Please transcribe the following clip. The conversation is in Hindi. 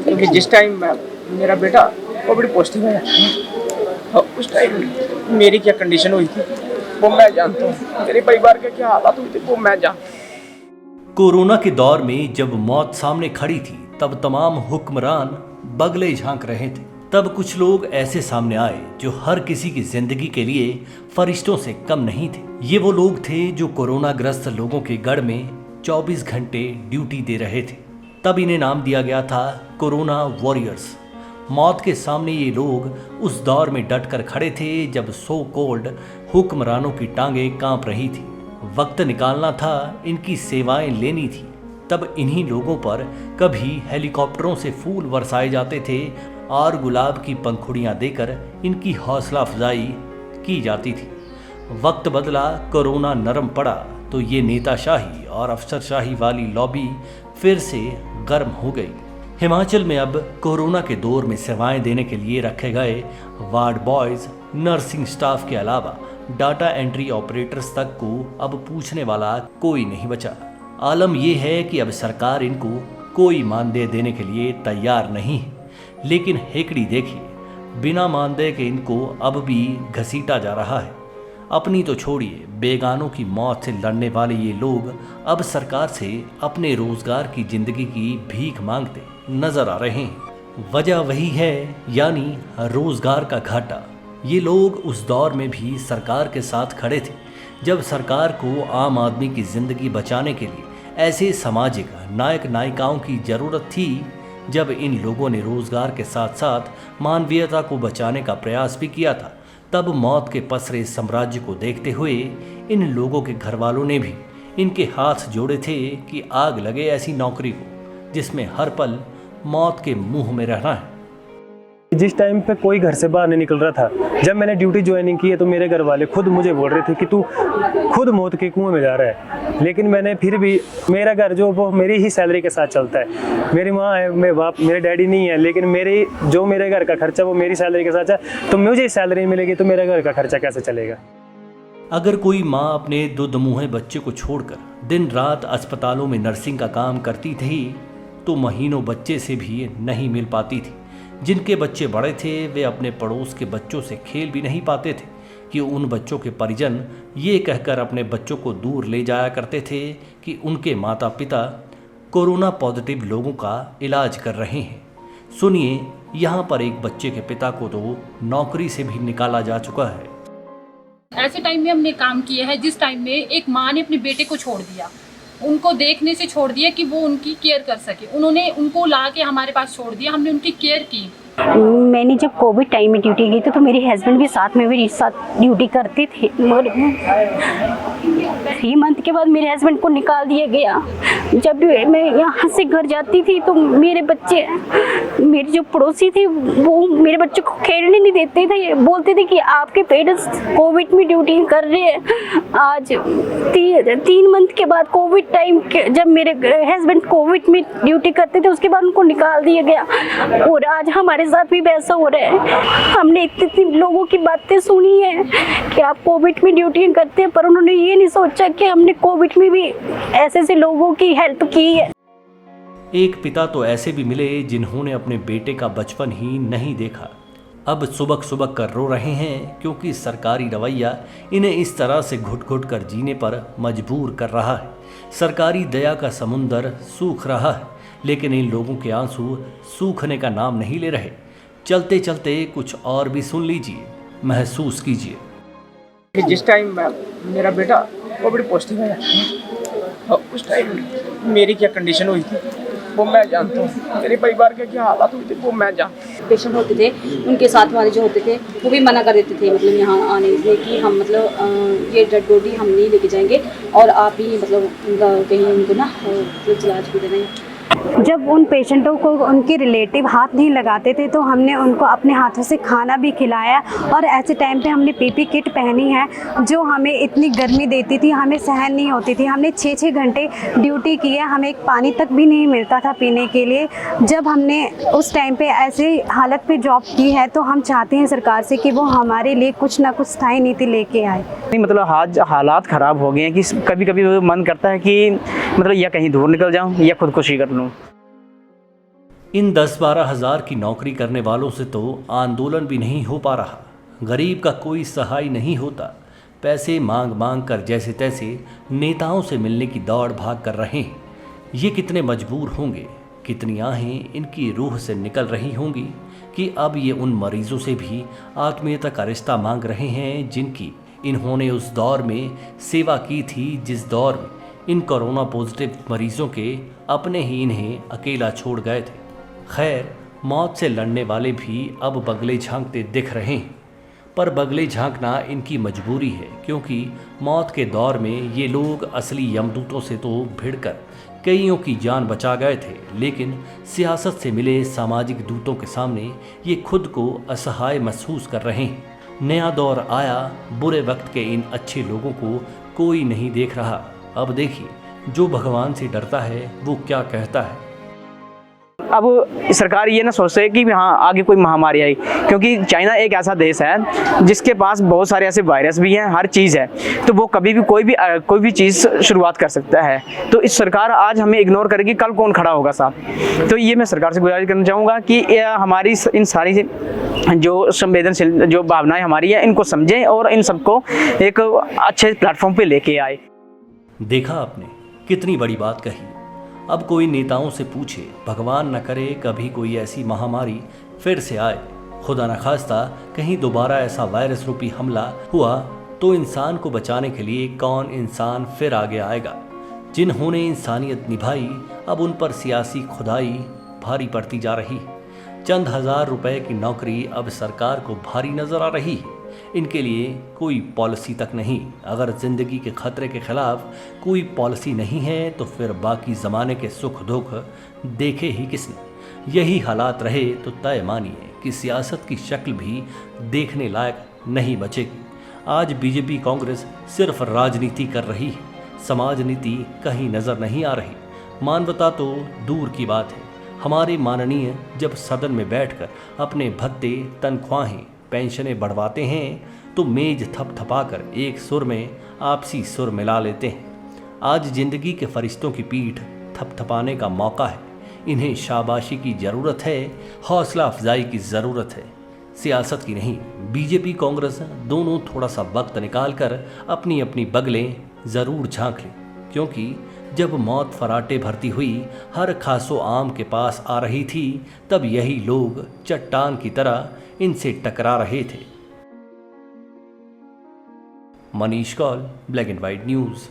क्योंकि जिस टाइम मेरा बेटा कोविड पॉजिटिव है उस टाइम मेरी क्या कंडीशन हुई थी वो मैं जानता हूँ, मेरे परिवार के क्या हालात हुई थी वो मैं जानता हूँ। कोरोना के दौर में जब मौत सामने खड़ी थी तब तमाम हुक्मरान बगले झांक रहे थे। तब कुछ लोग ऐसे सामने आए जो हर किसी की जिंदगी के लिए फरिश्तों से कम नहीं थे। ये वो लोग थे जो कोरोना ग्रस्त लोगों के गढ़ में 24 घंटे ड्यूटी दे रहे थे। तब इन्हें नाम दिया गया था कोरोना वॉरियर्स। मौत के सामने ये लोग उस दौर में डट कर खड़े थे जब सो कोल्ड हुक्मरानों की टांगें कांप रही थी। वक्त निकालना था, इनकी सेवाएं लेनी थी। तब इन्हीं लोगों पर कभी हेलीकॉप्टरों से फूल बरसाए जाते थे और गुलाब की पंखुड़ियां देकर इनकी हौसला अफजाई की जाती थी। वक्त बदला, कोरोना नरम पड़ा तो ये नेताशाही और अफसरशाही वाली लॉबी फिर से गर्म हो गई। हिमाचल में अब कोरोना के दौर में सेवाएं देने के लिए रखे गए वार्ड बॉयज, नर्सिंग स्टाफ के अलावा डाटा एंट्री ऑपरेटर्स तक को अब पूछने वाला कोई नहीं बचा। आलम यह है कि अब सरकार इनको कोई मानदेय देने के लिए तैयार नहीं है, लेकिन हेकड़ी देखिए, बिना मानदेय के इनको अब भी घसीटा जा रहा है। अपनी तो छोड़िए, बेगानों की मौत से लड़ने वाले ये लोग अब सरकार से अपने रोजगार की जिंदगी की भीख मांगते नजर आ रहे हैं। वजह वही है, यानी रोजगार का घाटा। ये लोग उस दौर में भी सरकार के साथ खड़े थे जब सरकार को आम आदमी की जिंदगी बचाने के लिए ऐसे सामाजिक नायक नायिकाओं की जरूरत थी। जब इन लोगों ने रोजगार के साथ साथ मानवीयता को बचाने का प्रयास भी किया था, तब मौत के पसरे साम्राज्य को देखते हुए इन लोगों के घर वालों ने भी इनके हाथ जोड़े थे कि आग लगे ऐसी नौकरी को जिसमें हर पल मौत के मुंह में रहना है। जिस टाइम पे कोई घर से बाहर नहीं निकल रहा था, जब मैंने ड्यूटी ज्वाइनिंग की है तो मेरे घर वाले खुद मुझे बोल रहे थे कि तू खुद मौत के कुएं में जा रहा है। लेकिन मैंने फिर भी, मेरा घर जो वो मेरी ही सैलरी के साथ चलता है। मेरी माँ है, मेरे बाप, मेरे डैडी नहीं है, लेकिन मेरे घर का खर्चा वो मेरी सैलरी के साथ है। तो मुझे सैलरी मिलेगी तो मेरे घर का खर्चा कैसे चलेगा। अगर कोई माँ अपने दुधमुहे बच्चे को छोड़कर दिन रात अस्पतालों में नर्सिंग का काम करती थी तो महीनों बच्चे से भी नहीं मिल पाती थी। जिनके बच्चे बड़े थे वे अपने पड़ोस के बच्चों से खेल भी नहीं पाते थे कि उन बच्चों के परिजन ये कहकर अपने बच्चों को दूर ले जाया करते थे कि उनके माता पिता कोरोना पॉजिटिव लोगों का इलाज कर रहे हैं। सुनिए, यहाँ पर एक बच्चे के पिता को तो नौकरी से भी निकाला जा चुका है। ऐसे टाइम में हमने काम किया है जिस टाइम में एक माँ ने अपने बेटे को छोड़ दिया, उनको देखने से छोड़ दिया कि वो उनकी केयर कर सके। उन्होंने उनको ला के हमारे पास छोड़ दिया, हमने उनकी केयर की। मैंने जब कोविड टाइम में ड्यूटी की तो मेरे हस्बैंड भी साथ में मेरे साथ ड्यूटी करते थे, मगर 3 मंथ के बाद मेरे हस्बैंड को निकाल दिया गया। जब मैं यहाँ से घर जाती थी तो मेरे बच्चे, मेरे जो पड़ोसी थे वो मेरे बच्चों को खेलने नहीं देते थे। बोलते थे कि आपके पेरेंट्स कोविड में ड्यूटी कर रहे हैं। आज 3 मंथ के बाद कोविड टाइम जब मेरे हस्बैंड कोविड में ड्यूटी करते थे उसके बाद उनको निकाल दिया गया। और आज हमारे साथ भी वैसा हो रहा है। हमने इतने लोगों की बातें सुनी है कि आप कोविड में ड्यूटी करते हैं, पर उन्होंने ये नहीं सोचा कि हमने कोविड में भी ऐसे ऐसे लोगों की हेल्प की है। एक पिता तो ऐसे भी मिले जिन्होंने अपने बेटे का बचपन ही नहीं देखा। अब सुबक सुबक कर रो रहे हैं क्योंकि सरकारी रवैया इन्हें इस तरह से घुट घुट कर जीने पर मजबूर कर रहा है। सरकारी दया का समुंदर सूख रहा है, लेकिन इन लोगों के आंसू सूखने का नाम नहीं ले रहे। चलते चलते कुछ और भी सुन लीजिए, महसूस कीजिए। कि जिस टाइम मेरा बेटा कोविड पॉजिटिव है उस टाइम मेरी क्या कंडीशन हुई थी वो मैं जानता हूँ, मेरे परिवार के क्या हालात हुए थे वो मैं जानता हूँ। पेशेंट होते थे उनके साथ वाले जो होते थे वो भी मना कर देते थे, मतलब यहाँ आने से कि हम मतलब ये डेड बॉडी हम नहीं लेके जाएंगे और आप ही मतलब उनका कहीं उनको ना इलाज भी देना है। जब उन पेशेंटों को उनके रिलेटिव हाथ नहीं लगाते थे तो हमने उनको अपने हाथों से खाना भी खिलाया। और ऐसे टाइम पे हमने पीपी किट पहनी है जो हमें इतनी गर्मी देती थी, हमें सहन नहीं होती थी। हमने 6-6 घंटे ड्यूटी की है, हमें एक पानी तक भी नहीं मिलता था पीने के लिए। जब हमने उस टाइम पे ऐसे हालत पे जॉब की है तो हम चाहते हैं सरकार से कि वो हमारे लिए कुछ ना कुछ स्थायी नीति लेके आए। नहीं मतलब हालात ख़राब हो गए हैं कि कभी कभी मन करता है कि मतलब या कहीं दूर निकल जाऊं या खुदकुशी कर लूं। इन 10-12 हज़ार की नौकरी करने वालों से तो आंदोलन भी नहीं हो पा रहा। गरीब का कोई सहाय नहीं होता। पैसे मांग मांग कर जैसे तैसे नेताओं से मिलने की दौड़ भाग कर रहे हैं। ये कितने मजबूर होंगे, कितनी आहें इनकी रूह से निकल रही होंगी कि अब ये उन मरीजों से भी आत्मीयता का रिश्ता मांग रहे हैं जिनकी इन्होंने उस दौर में सेवा की थी जिस दौर में इन कोरोना पॉजिटिव मरीजों के अपने ही इन्हें अकेला छोड़ गए थे। खैर, मौत से लड़ने वाले भी अब बगले झांकते दिख रहे हैं, पर बगले झांकना इनकी मजबूरी है, क्योंकि मौत के दौर में ये लोग असली यमदूतों से तो भिड़कर कईयों की जान बचा गए थे, लेकिन सियासत से मिले सामाजिक दूतों के सामने ये खुद को असहाय महसूस कर रहे हैं। नया दौर आया, बुरे वक्त के इन अच्छे लोगों को कोई नहीं देख रहा। अब देखिए, जो भगवान से डरता है वो क्या कहता है। अब सरकार ये ना सोचते है कि हाँ आगे कोई महामारी आई, क्योंकि चाइना एक ऐसा देश है जिसके पास बहुत सारे ऐसे वायरस भी हैं, हर चीज़ है, तो वो कभी भी कोई भी चीज़ शुरुआत कर सकता है। तो इस सरकार आज हमें इग्नोर करेगी, कल कौन खड़ा होगा साहब। तो ये मैं सरकार से गुजारिश करना चाहूँगा कि हमारी इन सारी जो संवेदनशील जो भावनाएं हमारी हैं इनको समझें और इन सबको एक अच्छे प्लेटफॉर्म पे लेके आए। देखा आपने, कितनी बड़ी बात कही। अब कोई नेताओं से पूछे, भगवान न करे कभी कोई ऐसी महामारी फिर से आए, खुदा न खास्ता कहीं दोबारा ऐसा वायरस रूपी हमला हुआ तो इंसान को बचाने के लिए कौन इंसान फिर आगे आएगा। जिन्होंने इंसानियत निभाई अब उन पर सियासी खुदाई भारी पड़ती जा रही है। चंद हजार रुपए की नौकरी अब सरकार को भारी नजर आ रही है। इनके लिए कोई पॉलिसी तक नहीं। अगर जिंदगी के खतरे के खिलाफ कोई पॉलिसी नहीं है तो फिर बाकी ज़माने के सुख दुख देखे ही किसने। यही हालात रहे तो तय मानिए कि सियासत की शक्ल भी देखने लायक नहीं बचेगी। आज बीजेपी कांग्रेस सिर्फ राजनीति कर रही है, समाज नीति कहीं नज़र नहीं आ रही। मानवता तो दूर की बात है। हमारे माननीय जब सदन में बैठकर अपने भत्ते, तनख्वाहें, पेंशनें बढ़वाते हैं तो मेज थपथपाकर एक सुर में आपसी सुर मिला लेते हैं। आज जिंदगी के फरिश्तों की पीठ थपथपाने का मौका है। इन्हें शाबाशी की ज़रूरत है, हौसला अफजाई की ज़रूरत है, सियासत की नहीं। बीजेपी कांग्रेस दोनों थोड़ा सा वक्त निकाल कर अपनी अपनी बगलें ज़रूर झांक लें, क्योंकि जब मौत फराटे भरती हुई हर खासो आम के पास आ रही थी तब यही लोग चट्टान की तरह इनसे टकरा रहे थे। Manish Kaul, black and white news.